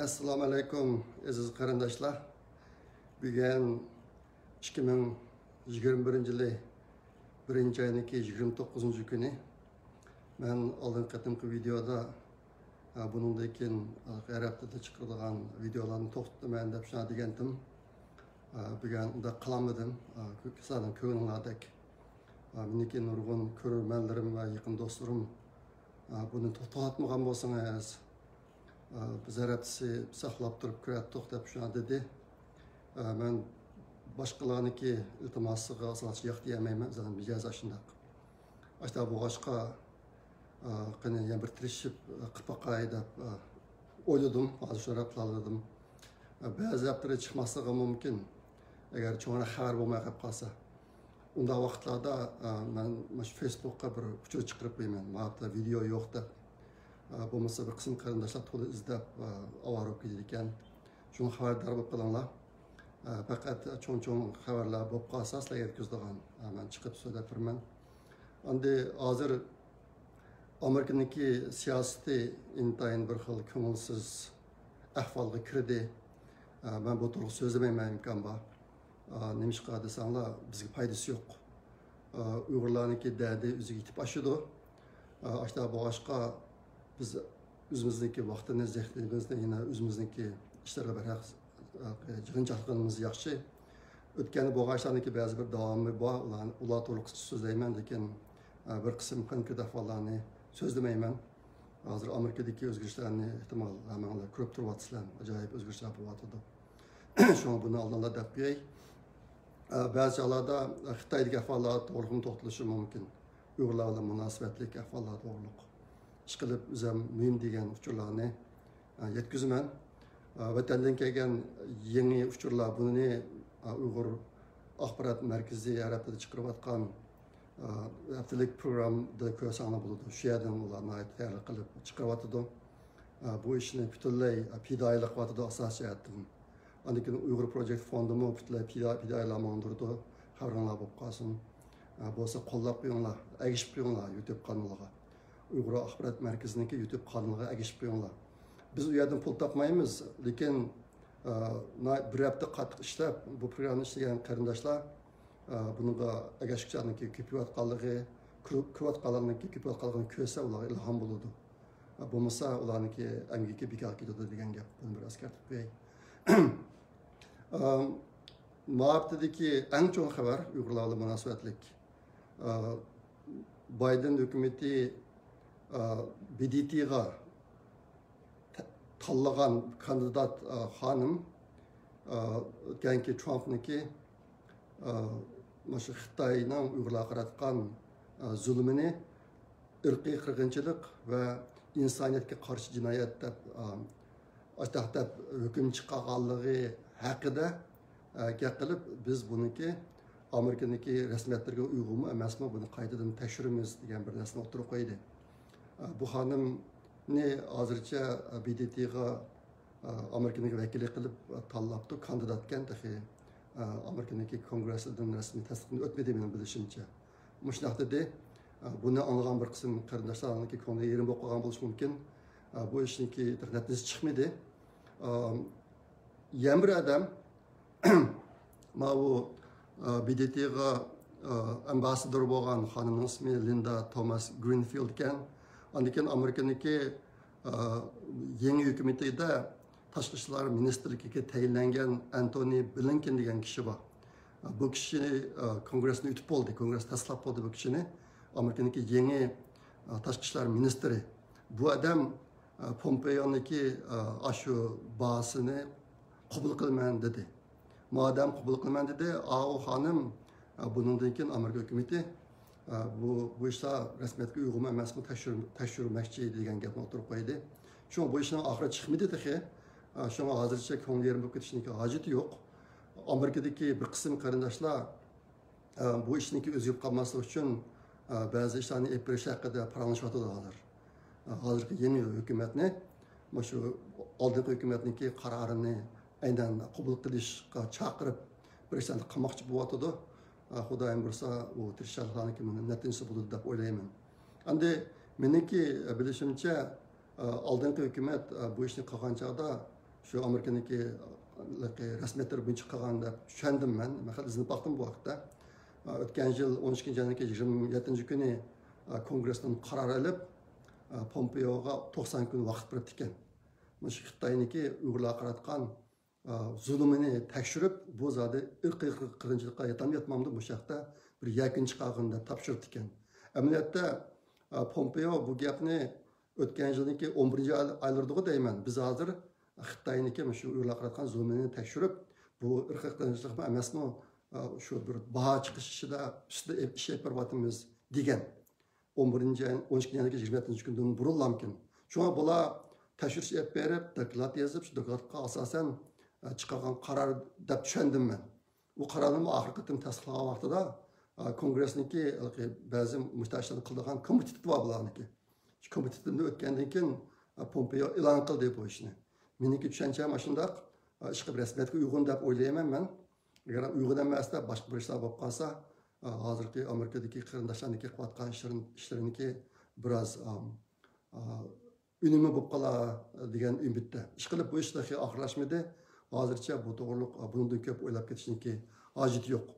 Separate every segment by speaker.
Speaker 1: Assalamu alaikum aziz qarindoshlar. Bugun 2021 yılı 1 ayning 29 kuni men oldingi qatimki videoda buningdan keyin arab tilida chiqarilgan videolarni to'xtataman deb shuna degandim. Bugun unda qilamadim. Sizlarning ko'ngillardek meniki nurg'un ko'rmanlarim va yaqin do'stlarim buni to'xtatmagan bo'lsangiz biz arabisi saqlab turib ko'ratdik deb shuna dedi. Men boshqalarniki iltimosiga asosida yo'q deyamayman, zaten mijoz shundoq. Ashta bu boshqa qani yana bir tirishib qilib boqay deb o'yladim, hozir shuna qildim. Ba'zi haftalar chiqmasligi mumkin. Agar cho'ngina xabar bo'lmay qolib qolsa, unda vaqtlarda men Facebook'ga bir uchur chiqarib qo'yaman. Ma'lumotda video yo'q deb. Bo'lmasa bir qism qarindoshlar to'la izlab ovorib ketadi ekan. Shuni xabardor bo'lib qolinglar. Faqat cho'ng xabarlar bo'lib qolsa, sizlarga yetkazadigan men chiqib so'zlab turman. Endi hozir Amerikaniki siyosati intayin bir xil ko'ngilsiz ahvolga kirdi. Men bu to'g'ri so'zlamayman imkon bor. Nemishqa desanglar bizga foydasi yo'q. Uyg'urlarniki dadi o'ziga yetib oshidi. Ashta boshqa biz o'zimizniki vaqtini, zehnimizni yana o'zimizniki ishlarga baraq jig'inchoqligimiz yaxshi. O'tgan bo'g'ashlarniki ba'zi bir davomi bor, ular to'liq so'zlayman, lekin bir qism konkret ahvollarni so'zlamayman. Hozir Amerikadagi o'zgarishlarni ehtimol hammalar ko'rib turibsizlar, ajoyib o'zgarishlar bo'lyapti. Shuni buni oldinlar deb qo'yay. Ba'zi joylarda Xitoydagi ahvollar to'liq to'xtalishi mumkin. Uyg'urlar bilan munosabatli ahvollar to'g'riliq. Ishqilib o'zim muhim degan uchurlarni yetkazaman. Vatandan kelgan yangi uchurlar buni Uyg'ur axborot markazi arab tilida chiqarayotgan haftalik programda ko'rsanglar bo'ladi. Shu yerdan ularni tayyorlab qilib chiqaryapti. Bu ishni butunlay fidoyilik qilyapti asosiyatdan. Ondan keyin Uyg'ur Project Fondimi butunlay fidoyilar mondirdi. Xabaringlar bo'lib qolsin. Bo'lsa qo'llab qo'yinglar, agishib qo'yinglar YouTube kanaliga. Uyg'ur axborot markaziniki YouTube kanaliga agishib qo'yinglar. Biz u yerdan pul topmaymiz, lekin bir hafta qattiq ishlab bu programmani ishlagan qarindoshlar bunga agashishlarniki ko'payotganligi, ko'payotganligini ko'rsa ularga ilhom bo'ladi. Bo'lmasa ularniki amgiki bekor ketadi degan gap. Buni bir eskartib qo'yay. Ma'lumotdagi eng chong xabar Uyg'urlar bilan munosabatlik. Biden hukumati BDT'ga tanlagan kandidat xanım o'tganki Trump'niki mana Xitoyning Uyg'urlarga qaratgan zulmini irqiy qirg'inchilik va insoniyatga qarshi jinoyat deb ashtaxtab hukm chiqarganligi haqida gap qilib, biz buniki Amerikaniki rasmiyatlarga uyg'unmi emasmi buni qaytadan tekshiramiz degan bir narsani o'tirib qo'ydi. Bu xonimni hozircha BDT'ga Amerikaniki vakili qilib tanlabdi, kandidatkan tahi Amerikaniki kongressidan rasmiy tasdiqni o'tmadi mening bilishimcha. Mushnaq dedi. Buni anlagan bir qism qarindoshlarniki ko'ngli yerim bo'lib qolgan bo'lishi mumkin. Bu ishniki natijasi chiqmadi. Yana bir odam mana bu BDT'ga ambassador bo'lgan xonimning ismi Linda Thomas Greenfield ekan. Ondan keyin Amerikaniki yangi hukumatida tashqi ishlar ministrligiga tayinlangan Antony Blinken degan kishi bor. Bu kishi kongressni yutib oldi, kongress tasdiqlab oldi bu kishini. Amerikaniki yangi tashqi ishlar ministri. Bu odam Pompeo'niki ashu bahsini qabul qilman dedi. Madem qabul qilman dedi, o xonim bundan keyin Amerika hukumati bu ishlar rasmiyatga uyg'un emasmi tekshirmoqchi degan gapni o'tirib qo'ydi. Shu bu ishning oxiri chiqmadi dedi. Shunga hozircha ko'ngil yerim bo'lib ketishning hojati yo'q. Amerikadagi bir qism qarindoshlar bu ishniki o'zgarib qolmasligi uchun ba'zi ishlarni ep berish haqida paralashyotir hozir. Hozirgi yangi hukumatni, mana shu oldingi hukumatniki qarorini aynan qabul qilishga chaqirib bir ishlarni qilmoqchi bo'lyapti. Xudoyim bo'lsa, u tirishchiliklarniki natijasi bo'ladi deb o'ylayman. Endi meniki bilishimcha oldingi hukumat bu ishni qilgan chog'da Şu Amerika'daki rasmiyetler bo'yicha qilgan deb tushundim men. Men izinib baktım bu vaqtda. O'tgan yil 12 27 kuni kongressdan qaror olib, Pompeo'ga 90 kun vaqt berib ekan. Mush Xitoyniki Uyg'urlarga qaratgan zulmini tekshirib, bu zodi irqiy qirg'inchilikqa yetmayapmamdi bu yoqda bir yakun chiqargin deb topshirdi ekan. Amaliyotda Pompeo bu gapni o'tgan yilniki 11-oylarda deyman. Biz hozir Xitoyniki shu Uyg'urlarga qaratgan zulmini tekshirib, bu irqiy qirg'inchilik emasmi? Şu bir baha çıkışında üstüde iş yapıyoruz diyen 12-27 günden burullamken. Şu an bula teşhis yapıp, deklart yazıp, şu deklartka asasen çıkan karar da düşündüm ben. Bu kararın ahir kıtım tasdiklanan vaxtıda kongresindeki bazı müstahşilerin kıldığın komiteti var bulanıki. Şu komitetinde ötkenden ki Pompeo ilan kıldı bu işini. Meniki düşüncem aşında işe resmiyetke uygun da oylayamam ben. Eğer uygun emasda başka bir işler болып qalsa, hazırki Amerika'daki kırındaşlarındaki qıvatqan işleriniki biraz ünümü болып qala degan ümitde. İşqilib bu işdeki ahırlaşmadı. Hazırça bu doğruluk bundan köp oylap ketişinki hacet yok.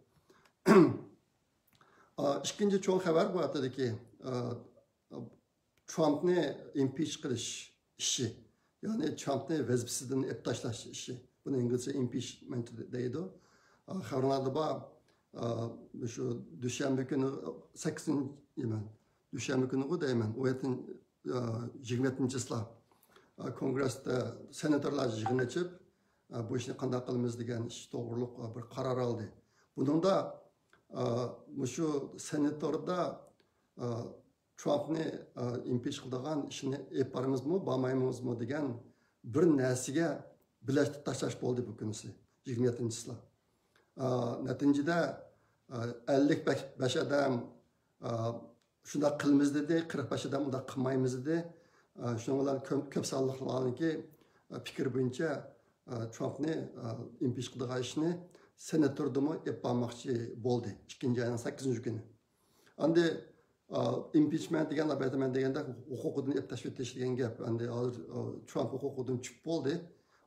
Speaker 1: İkinci çoğun haber bu haftadaki Trump'ni impeach qilish işi. Yani Trump'ni vazifasidan eptashlash işi. Bunu İngilizce impeachment deydi. Xabarlarda var, şu Düşenbe günü 8. yemen, Düşenbe günü o deymen, o etin 20. yısla kongreste senatörler yığın açıp, bu işini qanday qilamiz degan ish to'g'riliq bir qaror oldi. Bunun da şu senatorda Trump'ni impeach qiladigan ishini ep baramizmi, bormaymizmi degan bir narsaga birlashtirib tashlash bo'ldi bu kunisi 27. yısla. Neticede 55 adam şunda qilamiz dedi, 45 adam unda qilmaymiz dedi. Şunlar köp sonliqlarniki fikir bo'yicha Trump'ni impeach qilgan ishni senatordimi yapmoqchi bo'ldi 2-oyning 8 kuni. Endi impeachment degan apartment deganda huquqidan eptash etish degan gap. Endi hozir Trump huquqidan chiqib bo'ldi.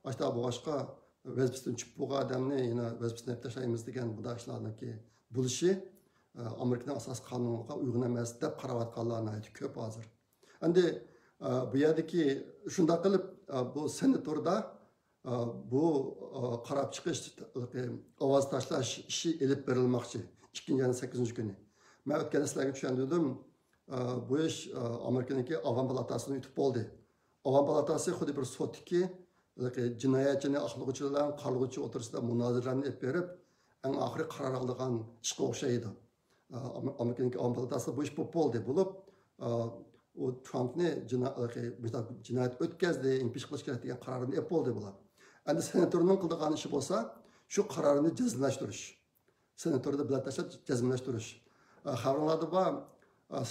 Speaker 1: Hatta bu boshqa vazifasidan chiqib bo'lgan odamni yana vazifasidan eptashlaymiz degan bu ishlarniki bo'lishi Amerikaning asos qonuniga uyg'un emas deb qarayotganlarni aytib ko'p hozir. Endi bu yerdagi shunday qilib bu senatorda bu qarab chiqish ovoz tashlash ishi elib berilmoqchi 2-8 kuni. Men o'tgan sizlarga tushuntirdim. Bu ish Amerikaniki Avam palatasidan o'tib bo'ldi. Avam palatasi xuddi bir sotki jinoyatchini axloqchilardan qarg'uvchi o'tirisida munozirani olib berib, eng oxiri qaror olgan ishga o'xshaydi. Amerikaniki Avam palatasi bu ish bo'ldi bo'lib, o Trumpni jinoyat o'tkazdi, impeach qilish kerak degan qarorini olib bo'ldi bular. Endi senatorning qilgan ishi bo'lsa, shu qarorini jazmlashtirish. Senatorda bilan tashlab jazmlashtirish. Xabarlarda bor,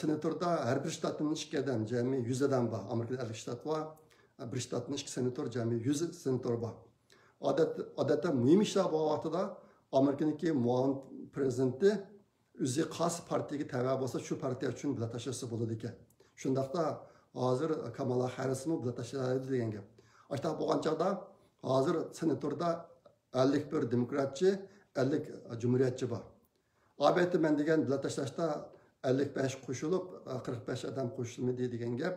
Speaker 1: senatorda har bir shtatning 2 odam, jami 100 odam bor. Amerikada 50 shtat bor. Bir shtatning 2 senator, jami 100 senator bor. Odatda muhim ishlar bor vaqtida Amerikaniki muavin prezidenti o'zi xos partiyaga tava bo'lsa, shu partiya uchun bilan tashlasa bo'ladi ekan. Shundaqda hozir Kamala Harrisni bilan tashlaydi degan gap. Ashta bo'lgan chaqda hozir senatorda 51 demokratchi, 50 cumhuriyetçi bor. Albatta men degan bilan tashlashda 55 qo'shilib, 45 odam qo'shilmadi degan gap.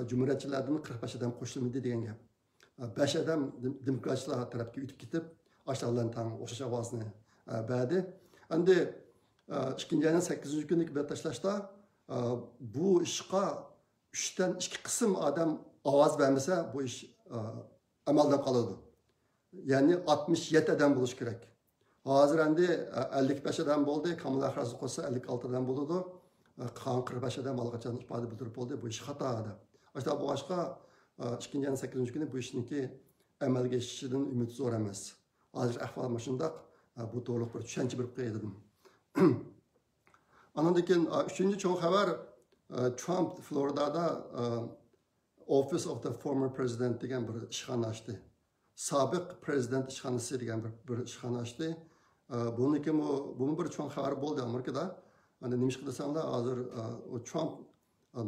Speaker 1: Cumhuriyetçilerden 45 adam qo'shilmadi degan gap. 5 adam demokratchilar tarafga o'tib ketib, aşağıdan tam o'sha ovozni berdi. Endi 2-oyning 8 kuni bilan tashlashda bu ishga 3dan 2 qism odam ovoz bermasa, bu ish amaldan qoladi. Ya'ni 67 odam bo'lish kerak. Hozir endi 55 odam bo'ldi, Kamala Harris qo'shsa 56 odam bo'ladi. 45 odam alqachon ifoda bildirib bo'ldi, bu ish xato edi. Hatta bu boshqa 2-oyning 8 kuni bu ishniki amalga oshishidan umid zo'r emas. Hozir ahvol shundoq, bu to'liq bir tushuncha berib qo'ydim. Andan keyin 3-chi cho'ng xabar Trump Floridada Office of the Former President degan bir ishxona ochdi. Sobiq prezident ishxonasi degan bir ishxona ochdi. Buniki bu bir cho'ng xabar bo'ldi Amerikada. Ana nima ish qilsanglar hozir Trump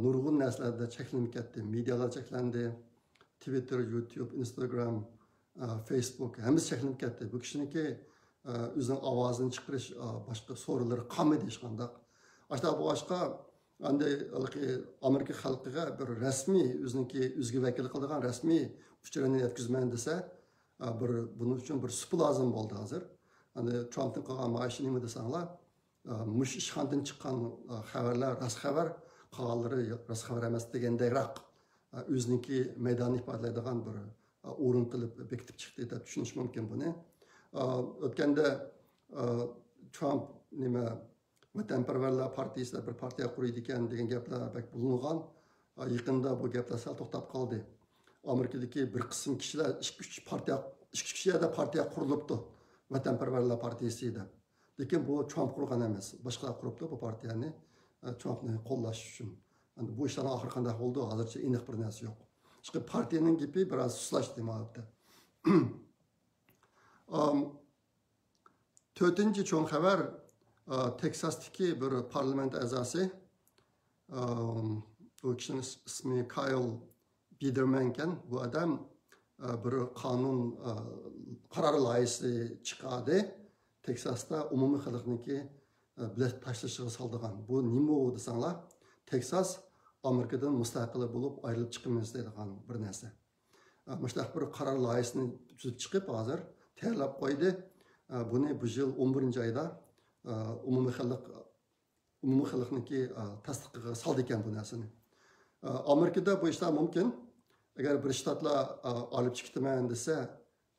Speaker 1: nurg'un narsalarda cheklanib ketdi. Medialar cheklandi. Twitter, YouTube, Instagram, Facebook hammasi cheklanib ketdi. Bu kishiniki o'zining ovozini chiqarish boshqa so'rovlari qolmaydi hech qanday. Ashta bu boshqa anday Amerika xalqiga bir rasmiy o'ziga vakil qiladigan rasmiy uchurni yetkazman desa, buning uchun bir sup lozim bo'ldi hozir. Hani Trump'ın qilgan maaşı nima desanglar, mush ishxonadan chiqqan xabarlar rost xabar, qolganlari rost xabar emas degandayroq o'ziniki maydonni ifodalaydigan bir o'rin qilib bekitib chiqdi deb tushunish mumkin buni. O'tganda Trump nima Vatanparvarlar partiyasida bir partiya quriydi ekan degan gaplar bak bulungan. Yaqinda bu gaplar sal to'xtab qoldi. Amerikadagi bir qism kishilar ikki kishida partiya qurilibdi. Vatanparvarlar partiyasida. Lekin bu Trump qurgan emas. Boshqalar quribdi bu partiyani Trumpni qo'llash uchun. Endi bu ishlar oxiri qanday bo'ldi, hozircha aniq bir narsa yo'q. Çünkü partiyaning gapi biroz suslashdi ma'lumotda. To'rtinchi cho'ng xabar Texasdagi bir parlament a'zosi, u kishining ismi Kyle Biederman ekan. Bu odam bir qonun qaror loyihasi chiqadi. Texasda umumiy xalqniki bilet tashlashiga soldigan. Bu nima u desanglar, Texas Amerikadan mustaqil bo'lib ayrilib chiqamiz deydigan bir narsa. Mushtax bir qaror loyihasini tuzib chiqib hozir tayyorlab qo'ydi. Buni bu yil 11-oyda umumiy xalqniki tasdiqiga soldi ekan bu narsani. Amerikada bu ishlar mumkin. Agar bir shtatlar olib chiqitaman desa,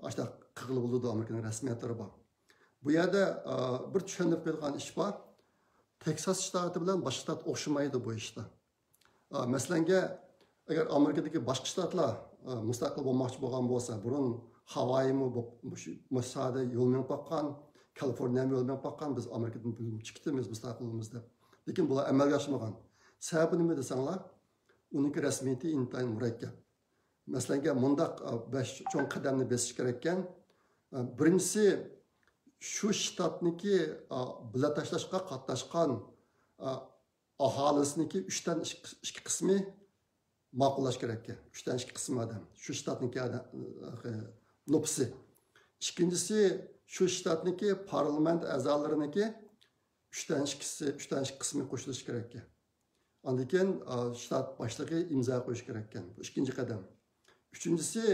Speaker 1: ashta qilib bo'ladi Amerikaning rasmiyatlari bor. Bu yerda bir tushunib qo'ygan ish bor. Texas shtati bilan boshqa shtat o'xshamaydi bu ishda. Masalanga agar Amerikadagi boshqa shtatlar mustaqil bo'lmoqchi bo'lgan bo'lsa, burun Havaymi Mossada yo'llanib boqqan, Kaliforniya yo'llanib boqqan, biz Amerikadan chiqdimiz mustaqilimiz deb. Lekin bular amalga oshmagan. Sababi nima desanglar, uning rasmiyati intayin murakkab. Masalanga mundaq 5 cho'ng qadamni besish kerak ekan. Birinchisi shu shtatniki bilet tashlashga qatnashgan aholisiniki 3dan 2 qismi ma'qullash kerak ekan. 3dan 2 qismi odam. Shu shtatniki nopsi. İkincisi shu shtatniki parlament a'zolariniki 3dan 2 qismi qo'shilish kerak ekan. Ondan keyin shtat boshlig'i imzo qo'yish kerak ekan. Bu ikkinchi qadam. Üçüncüsü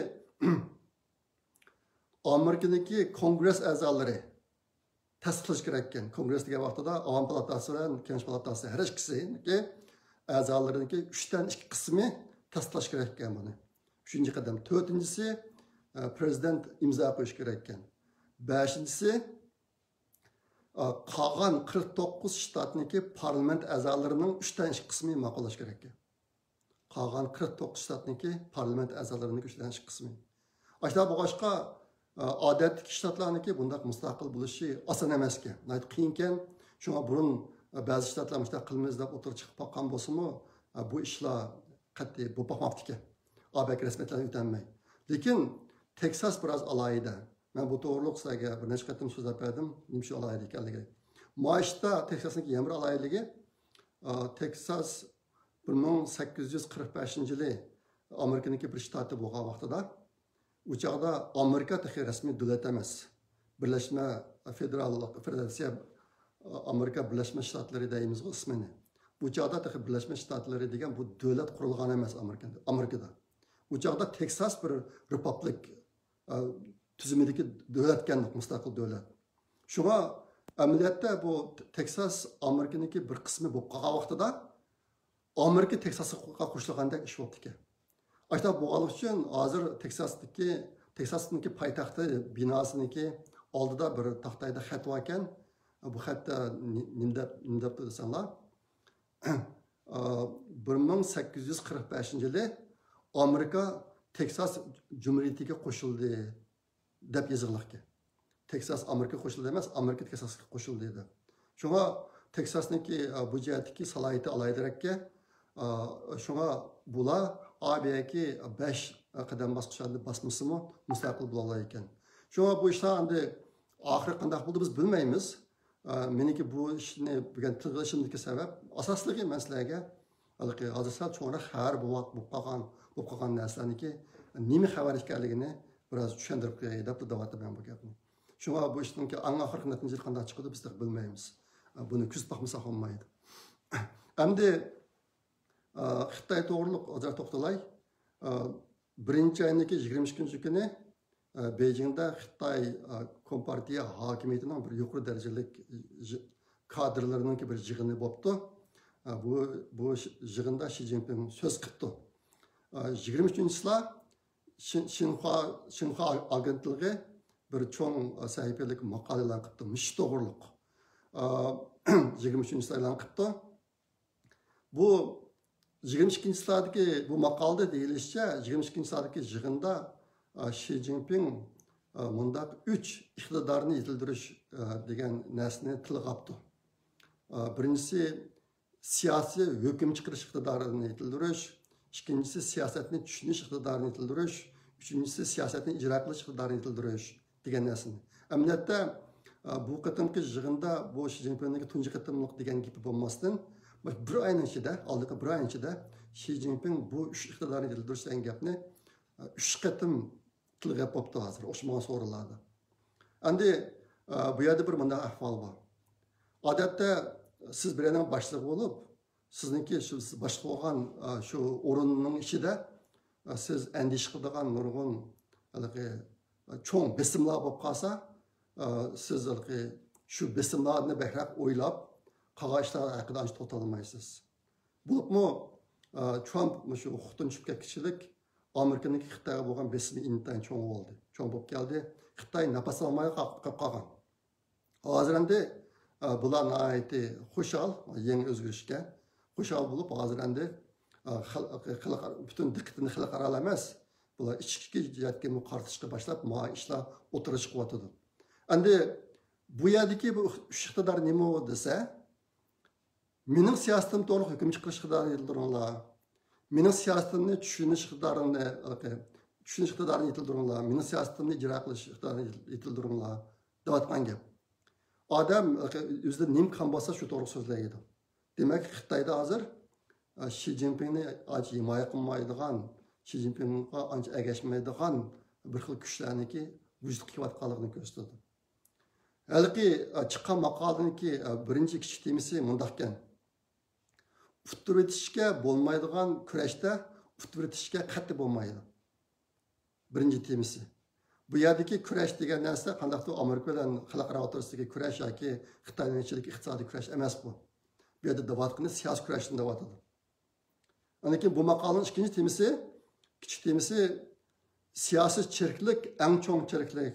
Speaker 1: Amerikadagi Kongress a'zolari tasdiqlash kerak ekan. Kongress degan vaqtida Avam palatasi bilan Kengash palatasi har ikkisiniki a'zolariniki 3dan 2 qismi tasdiqlash kerak ekan buni. Üçüncü qadam. To'rtinchisi prezident imzo qo'yish kerak ekan. Beshinchisi qolgan 49 shtatniki parlament a'zolarining 3dan 2 qismi ma'qullash kerak ekan. Qolgan 49 shtatniki parlament a'zolarining 3dan 2 qismi. Ashta bu boshqa odatdagi shtatlarniki bundaq mustaqil bo'lishi oson emas ekan. Nayt qiyin ekan. Shunga burun ba'zi shtatlar mustaqilmiz deb o'tirib chiqib boqqan bo'lsa-mu, bu ishlar qat'iy bo'lib boqmabdi ekan. Abak rasmiyatlarni o'tanmay. Lekin Texas biroz alohida. Men bu to'g'riliqsaga bir necha qatim so'zlab berdim, nimcha alohida ekanligi. Moishda Texasniki yamir alohidligi Texas 1845-yili Amerikaniki bir shtati bo'lgan vaqtida u chaqda Amerika texi rasmiy davlat emas. Birlashma Federatsiya Amerika Birlashma Shtatlari deymiz ismini. Bu chaqda texi Birlashma Shtatlari degan bu davlat qurilgan emas Amerikada. Bu chaqda Texas bir republik tuzumidagi davlat ekan, mustaqil davlat. Shunga amaliyotda bu Texas Amerikaniki bir qismi bo'lib qolgan vaqtida Amerika Texasga qo'shilgandek ish bo'ldi ekan. Ashta bo'lganlik uchun hozir Texasniki poytaxti binosiniki oldida bir taxtayda xat bor ekan. Bu xatda nima deb desanglar 1845-yili Amerika Texas Cumhuriyetiga qo'shildi deb yozilgan ekan. Texas Amerika qo'shildi emas, Amerika Texasga qo'shildi deb. Shunga Texasniki bu jihatdagi salohiyati alaydirakka. Shunga bular AB'ki 5 qadam bosqichlarni bosmasimi mustaqil bo'lar ekan. Shunga bu ishlar endi oxiri qanday bo'ldi biz bilmaymiz. Meniki bu ishni bilgan tilg'ishimdagi sabab asosligi masalaga hozir sal cho'nroq xabar bo'lib qolgan narsalarniki nima xabar ekanligini biraz tushuntirib qo'yay deb deyapman bu gapni. Shunga bu ishning eng oxirgi natijasi qanday chiqadi biz bilmaymiz. Buni kuzatib boqmasak olmaydi. Endi Xitoy to'g'riliq hozir to'xtalay. 1-oyning 22 kuni Beijingda Xitoy Kompartiya hokimiyatining bir yuqori darajalik kadrlarining bir yig'ini bo'libdi. Bu yig'inda Xi Jinping so'z qildi. 23-yilda Xinhua agentligi bir cho'ng sahifalik maqolalar qildi. Mish to'g'riliq. 23-yilda e'lon qildi. Bu 22-yildagi bu maqolada deyilishicha 22-yildagi yig'inda Xi Jinping bunda 3 iqtidorni yetildirish degan narsani tilga oldi. Birincisi siyosiy hukm chiqarish iqtidorini yetildirish, ikkinchisi siyosatni tushunish iqtidorini yetildirish, uchinchisi siyosatni ijro qilish iqtidorini yetildirish degan narsani. Amaliyotda bu qatimki yig'inda bu Xi Jinpingning tunji qatimliq degan gapi bo'lmasdan bir oyning ichida, oldingi bir oyning ichida Xi Jinping bu 3 iqtidorni yetildirish degan gapni 3 qatim tilga qo'yibdi hozir o'xshamagan so'rovlarda. Endi bu yerda bir bunday ahvol bor. Odatda siz birinin boshlig'i bo'lib, sizniki siz boshqa bo'lgan shu o'rinning ichida siz andish qiladigan nurg'un cho'ng besimlar bo'lib qolsa, siz shu besimlarni bakroq o'ylab, qolgan ishlar haqida ancha to'xtalmaysiz. Bo'libmi Trump shu huquqdan tushib ketkichilik Amerikaning Xitoyga bo'lgan besimi intayin cho'ng bo'ldi. Cho'ng bo'lib keldi. Xitoy nafas olmay qolib qolgan. Hozir endi bular nihoyatda xushal, yangi o'zgarishga xushal bo'lib, hozir endi butun diqqatini xalqaro emas, bular ichki jihatga qartishga boshlab, ma ishlar o'tirish qilyotdi. Endi bu yerdagi bu iqtidor nima desa, mening siyosatim to'g'ri hukm chiqarish iqtidorini yetildiringlar. Mening siyosatimni tushunish iqtidorini yetildiringlar. Mening siyosatimni ijro qilish iqtidorini yetildiringlar deyotgan gap. Odam o'zida nim qon bo'lsa shu to'g'ri so'zlaydi. Demak, Xitoyda hozir Xi Jinpingni ancha himoya qilmaydigan, Xi Jinpingga ancha agashmaydigan bir xil kuchlarniki vujud qilayotganligini ko'rsatadi. Halbuki chiqqan maqoladagi birinchi kichik temasi mundaq ekan. Utur etishga bo'lmaydigan kurashda utur etishga qat'iy bo'lmaydi. Birinchi temasi. Bu yerdagi kurash degan narsa qandaqdir Amerika bilan xalqaro o'rtasidagi kurash yoki Xitoyning ichidagi iqtisodiy kurash emas bu. Bu yerda davatqini siyosiy kurashni davatadi. Lekin bu maqolaning ikkinchi temasi, kichik temasi siyosiy chirklik eng cho'ng chirklik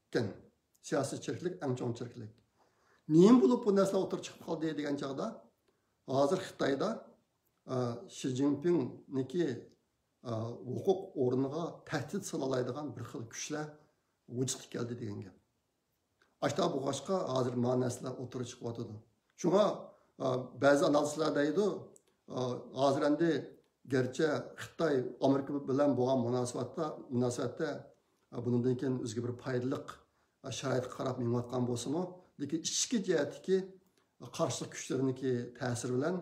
Speaker 1: ekan. Siyosiy chirklik eng cho'ng chirklik. Nima bo'lib bu narsa o'tirib chiqib qoldi degan chog'da hozir Xitoyda Xi Jinpingniki huquq o'rniga tahdid solaydigan bir xil kuchlar vujudga keldi degan gap. Ashta bu boshqa hozir ma'noslar o'tirib chiqyotdi. Shunga ba'zi analistlar deydi, hozir endi garchi Xitoy Amerika bilan bo'lgan munosabatda bundan keyin o'ziga bir foydali sharoitga qarab minayotgan bo'lsa-mu, lekin ichki jihatdagi qarshilik kuchlariniki ta'sir bilan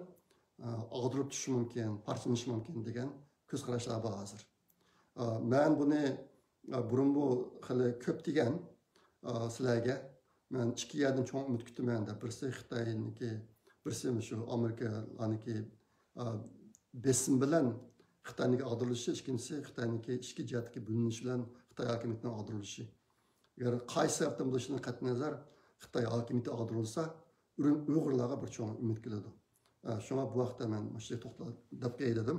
Speaker 1: ag'dirib tushishi mumkin, parchalanishi mumkin degan ko'z qarashlar bor hozir. Men buni burun bu xili ko'p degan sizlarga men ikki yerdan cho'ng umid kutaman deb. Birisi Xitoyniki, birisi shu Amerikaniki besim bilan Xitoyning ag'dirilishi, ikkinchisi Xitoyniki ichki jihatdagi bo'linishi bilan Xitoy hokimiyatining ag'dirilishi. Agar qaysi tarafdan bo'lishidan qat'iy nazar Xitoy hokimiyati ag'dirilsa, Uyg'urlarga bir cho'ng umid keladi. Shunga bu vaqtda men shu to'xtalib dedim.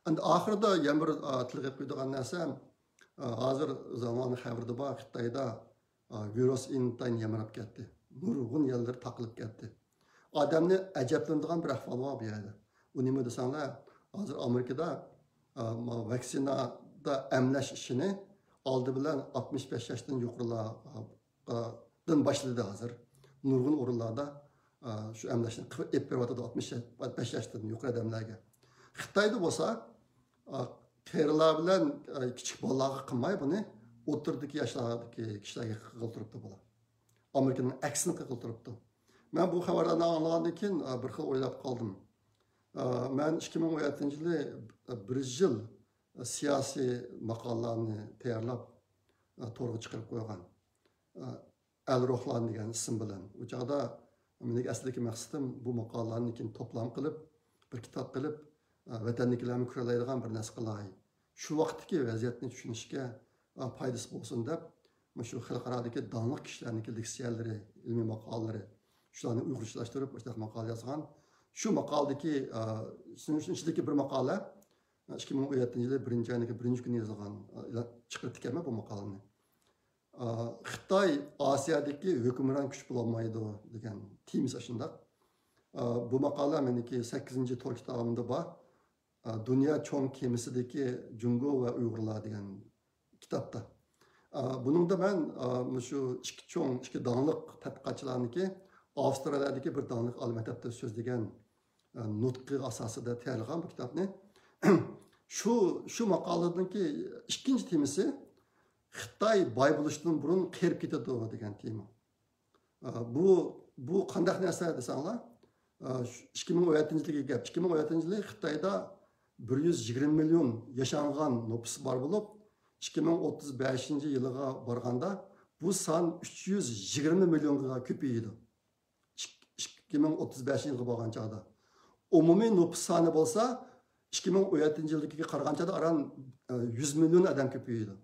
Speaker 1: Endi oxirida yana bir tilga qo'yadigan narsa, hozir zamoni xabarda bor Xitoyda virus intayin yamarab ketdi. Nurg'un yerlar taqilib ketdi. Odamni ajablanadigan bir ahvol bor bu yerda. U nima desanglar, hozir Amerikada vaksinada emlash ishini oldi bilan 65 yoshdan yuqorilardan boshladi hozir. Nurg'un o'rinlarda shu emlashni qilib beryapti 65 yoshdan yuqori odamlarga. Xitoyda bo'lsa, qarilar bilan kichik bolalarga qilmay buni o'tirdagi yoshlardagi kishilarga qildiribdi bular. Amerikaning aksini qildiribdi. Men bu xabarlarni anglagandan keyin bir xil o'ylab qoldim. Men 2017-yili bir yil siyosiy maqolalarni tayyorlab to'g'ri chiqarib qo'ygan. Al-Ruhlan degan ism bilan. U chaqda mening asldagi maqsadim bu maqolalarni keyin to'plam qilib, bir kitob qilib, vatandagilarni ko'radigan bir narsa qilay. Shu vaqtdagi vaziyatni tushunishga foydasi bo'lsin deb, shu xalqarodagi donliq kishilarning leksiyalari, ilmiy maqolalari, shularni uyg'urchalashtirib, o'sha maqola yozgan. Shu maqoladagi ichidagi bir maqola 2017 yili 1-oyning 1-kuni yozilgan, chiqarib ekanman bu maqolani. Xitoy Osiyodagi hukmron kuch bo'lolmaydi degan temasi shundoq. Bu maqola meniki 8-to'r kitobimda bor. Dunyo cho'ng kemisidagi Jungo va Uyg'urlar degan kitobda. Buningda men shu ikki donliq tadqiqotchilarniki Avstraliyadagi bir donliq olim maktabda so'zlagan nutqi asosida tayyorlagan bu kitobni. Shu maqoladagi ikkinchi temasi Xitoy boy bo'lishdan burun qerib ketadi degan tema. Bu qanday narsa desanglar, 2017-yilgi gap. 2017-yili Xitoyda 120 million yashangan nüfus bor bo'lib, 2035-yilga borganda bu son 320 millionga ko'payadi. 2035-yilga bo'lgan chaqda. Umumiy nüfus soni bo'lsa 2017-yilga qaraganda aran 100 million odam ko'payadi.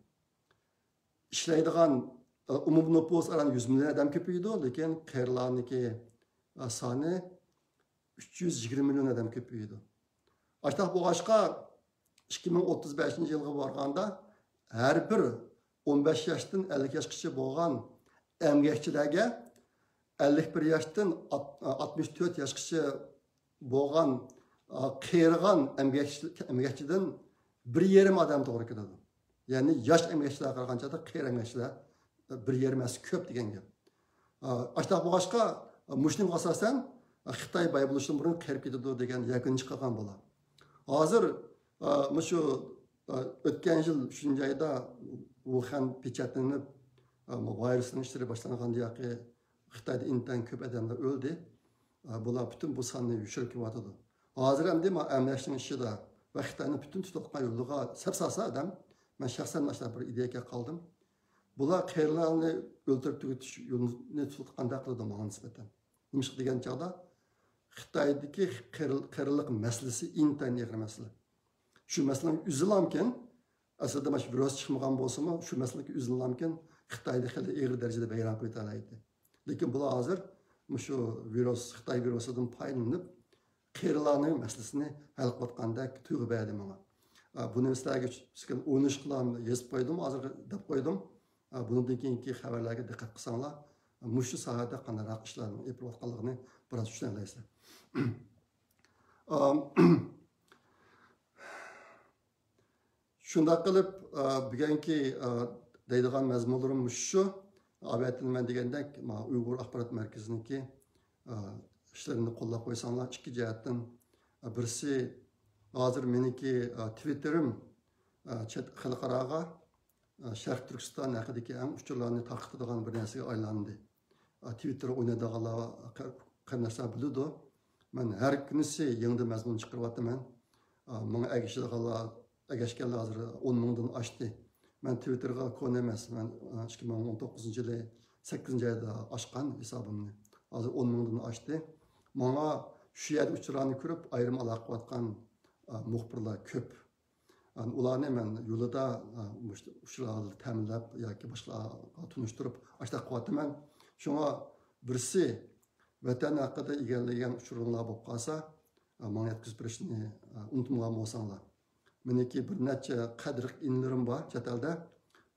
Speaker 1: İşleydiğen umum nüfus aran 100 milyon adam köpüydü, lekin qeyrilarniki sani 320 milyon adam köpüydü. Aştaq boğaşqa 2035-yilga borganda her bir 15 yaşdan 50 yaşgacha bo'lgan emgekçilerge 51 yaşdan 64 yaşgacha bo'lgan qeyrigan emgekçiden 1,5 adam to'g'ri keladi. Yani yaş emekçiler qaraganda qeyri emekçiler bir yermas ko'p degan gap. Aştaq boğaşqa mushning asosan Xitoy boy bo'lishdan burun qeyri ketadi degan yakun chiqqan bo'la. Hozir shu o'tgan yil shunday ayda Wuhan pechatlanib virusning ishlari boshlanganda yoki Xitoyda intan ko'p odamlar o'ldi. Bular butun bu sonni yushirib ketadi. Hozir ham deyman emlashning ishida va Xitoyning butun tutulgan yo'liga sapsasa odam. Ben şahsen bir ideyaya kaldım. Bular qeyrilarni o'ltirib tugutish yo'lini tutqanda qiladi menga nisbatan. Nima degan chog'da Xitoydagi qeyrilik masalasi intayin og'ir masala. Shu masalani uzilamkin, aslida mana shu virus chiqmagan bo'lsa-mu, shu masalaga uzilamkin Xitoyda hali og'ir darajada bayram qo'yta oladi. Lekin bular hozir shu virus Xitoy virusidan foydalanib qeyrilarning masalasini hal qilayotgandek tuyg'u berdi menga. Bunu sizlarga o'ynish qilam yozib qo'ydim, hozir deb qo'ydim. Bundan keyingi xabarlarga diqqat qilsanglar, mushu sohada qanday ishlarni yapayotganligini biroz tushunasizlar. Shunday qilib, bugungi deydigan mazmunlarim shu. Albatta men degandek, Uyg'ur axborot markaziniki ishlarini qo'llab qo'ysanglar, ikki jihatdan birisi hozir meniki Twitterim xalqaroga Sharq Turkiston haqidagi eng uchurlarni tarqatadigan bir narsaga aylandi. Twitter o'ynaydiganlar qanday biladi. Men har kunisi yangi mazmun chiqaryapman. Menga agashganlar hozir 10 mingdan oshdi. Men Twitterga kone emas. Men 2019-yili 8-oyda ochgan hisobimni. Hozir 10 mingdan oshdi. Menga shu yerda uchurlarni ko'rib ayrim aloqa qilayotgan muxbirlar ko'p. Ularni men yo'lida shularni ta'minlab yoki boshqalarga tunishtirib ashta qilyapman. Shunga birisi vatan haqida egallagan uchurlar bo'lib qolsa, menga yetkazib berishni unutmagan bo'lsanglar. Meniki bir necha qadriq inlarim bor chet elda.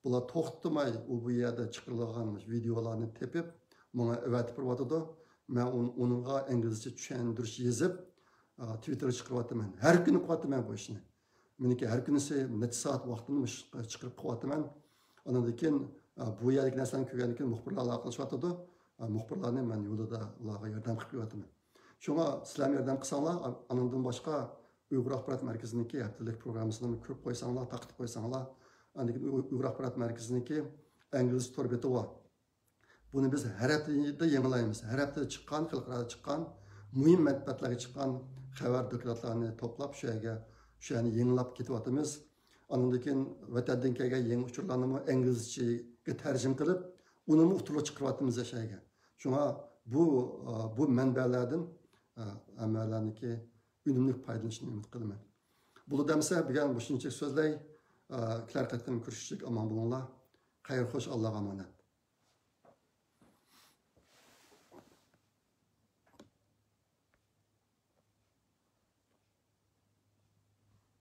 Speaker 1: Bular to'xtamay bu yerda chiqarilgan videolarni tepib, menga avatib beradi. Men uningga inglizcha tushuntirish yozib Twitterga chiqaryapman. Har kuni qilyapman bu ishni. Meniki har kunisi necha soat vaqtini chiqarib qilyapman. Ondan keyin bu yerlik narsani ko'rgandan keyin muxbirlar aloqalashayotdi. Muxbirlarni men yo'lida ularga yordam qilib qo'yaman. Shunga sizlar yordam qilsanglar, andan boshqa Uyg'ur axborot markaziniki haftalik programmasini ko'rib qo'ysanglar, taqdim qo'ysanglar, andan keyin Uyg'ur axborot markaziniki ingliz torbeti bor. Buni biz har haftada yangilaymiz. Har haftada chiqqan, xalqaro chiqqan, muhim matbuotlarga chiqqan xabar dokladlarni to'plab shu yerga yangilab ketyapmiz. Andan keyin vatandan kelgan yangi uchurlarni İngilizce'ye tercüme kılıp, onu mu uturlu çıkarttığımız yaşayga. Şuna bu manbalardan amallarniki ünümlük paydalanışını ümit kılıman. Bunu demse bir bu şunca sözler, kiler katım kürüşecek aman bulunla. Hayır hoş Allah'a emanet.